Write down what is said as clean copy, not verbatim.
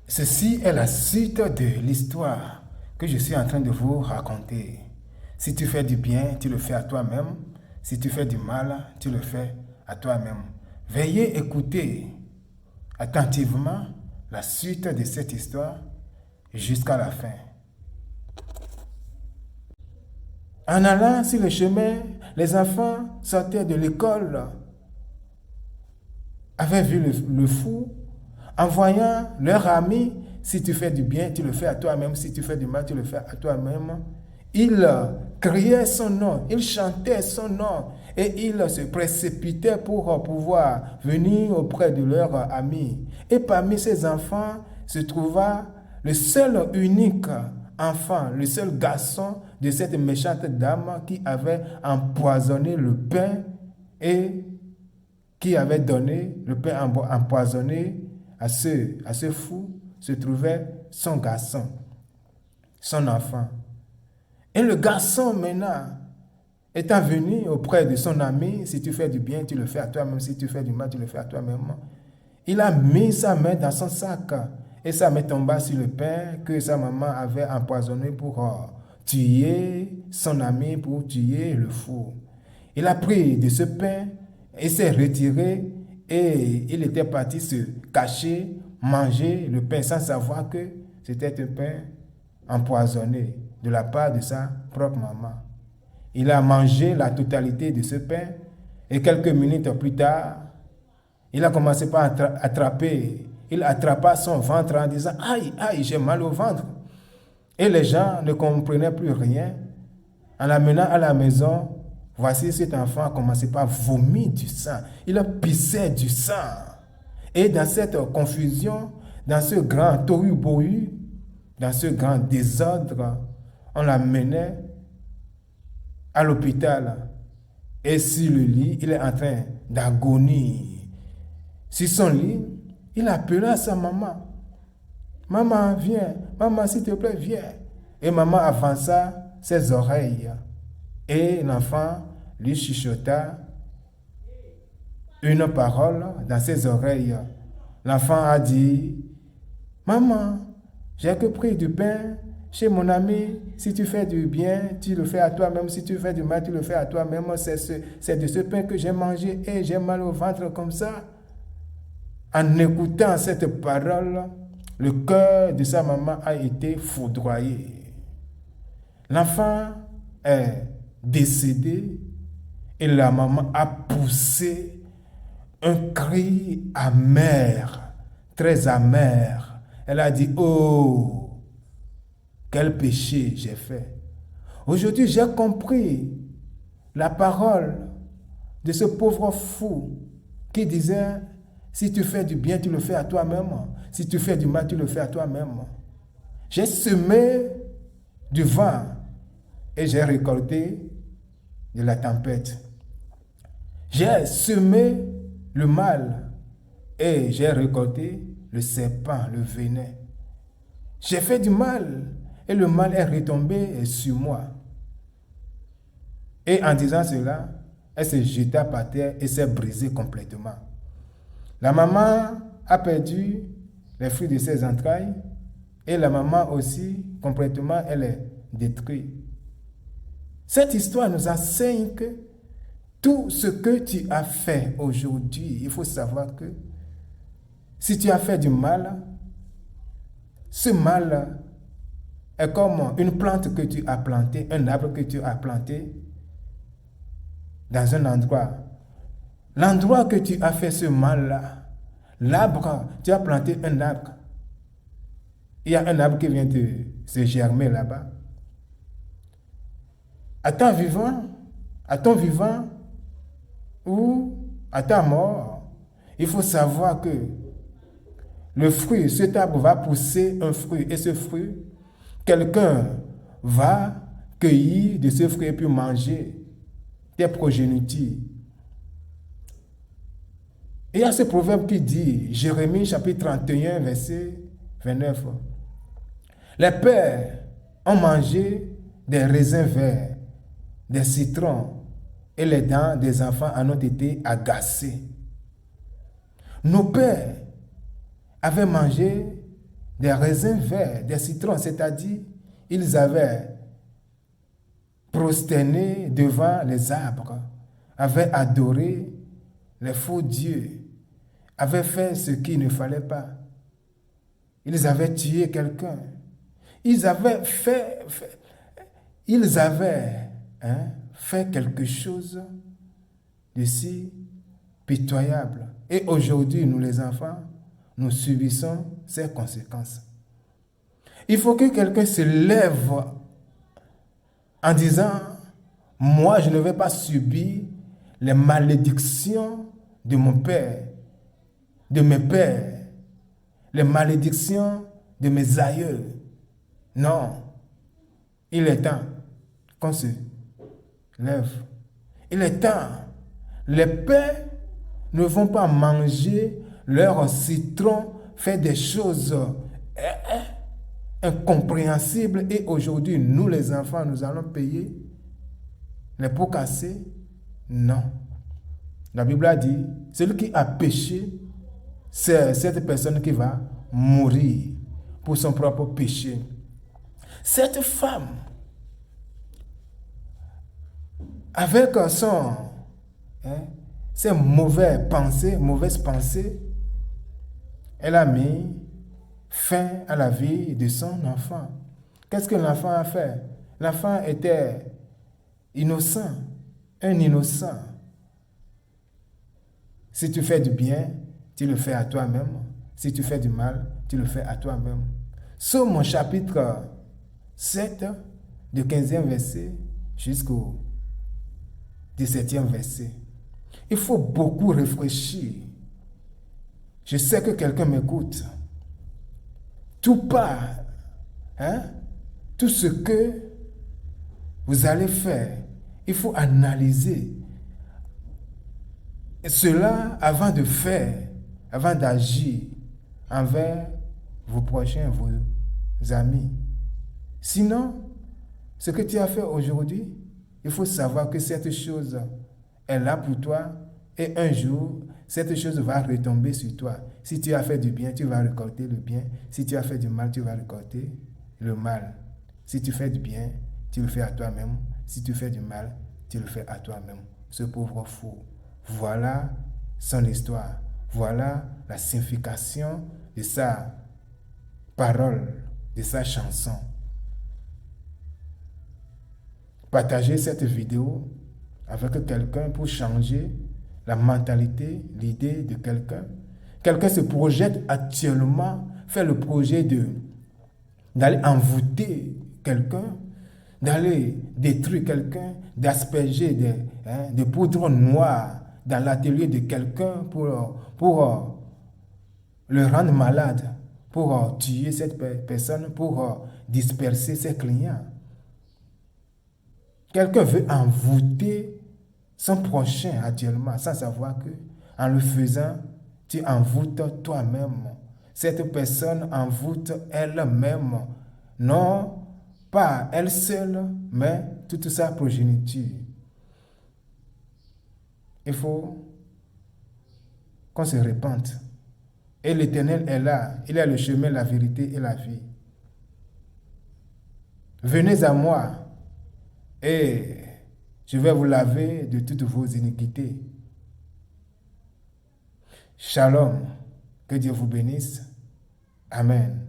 Ceci est la suite de l'histoire que je suis en train de vous raconter. Si tu fais du bien, tu le fais à toi-même. Si tu fais du mal, tu le fais à toi-même. Veuillez écouter attentivement la suite de cette histoire jusqu'à la fin. En allant sur le chemin, les enfants sortaient de l'école, avaient vu le fou, en voyant leur ami, si tu fais du bien, tu le fais à toi-même, si tu fais du mal, tu le fais à toi-même. Ils criaient son nom, ils chantaient son nom et ils se précipitaient pour pouvoir venir auprès de leur ami. Et parmi ces enfants se trouva le seul unique enfant, le seul garçon de cette méchante dame qui avait empoisonné le pain et qui avait donné le pain empoisonné à ce fou, se trouvait son garçon, son enfant. Et le garçon, maintenant, étant venu auprès de son ami, si tu fais du bien, tu le fais à toi-même, si tu fais du mal, tu le fais à toi-même. Il a mis sa main dans son sac et sa main tomba sur le pain que sa maman avait empoisonné pour tuer son ami, pour tuer le fou. Il a pris de ce pain et s'est retiré et il était parti se cacher, manger le pain sans savoir que c'était un pain empoisonné de la part de sa propre maman. Il a mangé la totalité de ce pain et quelques minutes plus tard, il a commencé par attraper. Il attrapa son ventre en disant « Aïe, aïe, j'ai mal au ventre ». Et les gens ne comprenaient plus rien. En l'amenant à la maison, voici cet enfant a commencé par vomir du sang. Il a pissé du sang. Et dans cette confusion, dans ce grand tohu-bohu, dans ce grand désordre, on l'amenait à l'hôpital. Et sur le lit, il est en train d'agonie. Sur son lit, il appela sa maman. « Maman, viens. Maman, s'il te plaît, viens. » Et maman avança ses oreilles. Et l'enfant lui chuchota une parole dans ses oreilles. L'enfant a dit, « Maman, j'ai que pris du pain chez mon ami. Si tu fais du bien, tu le fais à toi-même. Si tu fais du mal, tu le fais à toi-même. C'est de ce pain que j'ai mangé et j'ai mal au ventre comme ça. » En écoutant cette parole, le cœur de sa maman a été foudroyé. L'enfant est décédé et la maman a poussé un cri amer, très amer. Elle a dit, « Oh, quel péché j'ai fait. Aujourd'hui, j'ai compris la parole de ce pauvre fou qui disait, si tu fais du bien, tu le fais à toi-même. Si tu fais du mal, tu le fais à toi-même. J'ai semé du vent et j'ai récolté de la tempête. J'ai semé le mal et j'ai récolté le serpent, le venin. J'ai fait du mal et le mal est retombé sur moi. » Et en disant cela, elle se jeta par terre et s'est brisée complètement. La maman a perdu les fruits de ses entrailles et la maman aussi, complètement, elle est détruite. Cette histoire nous enseigne que tout ce que tu as fait aujourd'hui, il faut savoir que si tu as fait du mal, ce mal est comme une plante que tu as plantée, un arbre que tu as planté dans un endroit. L'endroit que tu as fait ce mal-là, l'arbre, tu as planté un arbre. Il y a un arbre qui vient de se germer là-bas. À ton vivant ou à ta mort, il faut savoir que le fruit, cet arbre va pousser un fruit. Et ce fruit, quelqu'un va cueillir de ce fruit et puis manger tes progénitures. Et il y a ce proverbe qui dit, Jérémie chapitre 31, verset 29. Les pères ont mangé des raisins verts, des citrons, et les dents des enfants en ont été agacées. Nos pères avaient mangé des raisins verts, des citrons, c'est-à-dire ils avaient prosterné devant les arbres, avaient adoré les faux dieux, avaient fait ce qu'il ne fallait pas. Ils avaient tué quelqu'un. Ils avaient fait quelque chose de si pitoyable. Et aujourd'hui, nous les enfants, nous subissons ces conséquences. Il faut que quelqu'un se lève en disant, moi, je ne vais pas subir les malédictions de mon père, de mes pères, les malédictions de mes aïeux. Non, il est temps qu'on se lève. Il est temps. Les pères ne vont pas manger leur citron, faire des choses incompréhensibles. Et aujourd'hui, nous les enfants, nous allons payer les pots cassés. Non. La Bible a dit, celui qui a péché, c'est cette personne qui va mourir pour son propre péché. Cette femme, avec ses mauvaises pensées, elle a mis fin à la vie de son enfant. Qu'est-ce que l'enfant a fait? L'enfant était innocent, un innocent. Si tu fais du bien, tu le fais à toi-même. Si tu fais du mal, tu le fais à toi-même. Psaume chapitre 7, du 15e verset jusqu'au 17e verset. Il faut beaucoup réfléchir. Je sais que quelqu'un m'écoute. Tout part, tout ce que vous allez faire, il faut analyser cela avant de faire, avant d'agir envers vos prochains, vos amis. Sinon, ce que tu as fait aujourd'hui, il faut savoir que cette chose est là pour toi et un jour, cette chose va retomber sur toi. Si tu as fait du bien, tu vas récolter le bien. Si tu as fait du mal, tu vas récolter le mal. Si tu fais du bien, tu le fais à toi-même. Si tu fais du mal, tu le fais à toi-même. Ce pauvre fou. Voilà son histoire. Voilà la signification de sa parole, de sa chanson. Partagez cette vidéo avec quelqu'un pour changer la mentalité, l'idée de quelqu'un. Quelqu'un se projette actuellement, fait le projet d'aller envoûter quelqu'un, d'aller détruire quelqu'un, d'asperger des poudres noires dans l'atelier de quelqu'un pour le rendre malade, pour tuer cette personne, pour disperser ses clients. Quelqu'un veut envoûter son prochain actuellement, sans savoir que, en le faisant, tu envoûtes toi-même. Cette personne envoûte elle-même, non pas elle seule, mais toute sa progéniture. Il faut qu'on se repente. Et l'Éternel est là, il est le chemin, la vérité et la vie. Venez à moi et je vais vous laver de toutes vos iniquités. Shalom, que Dieu vous bénisse. Amen.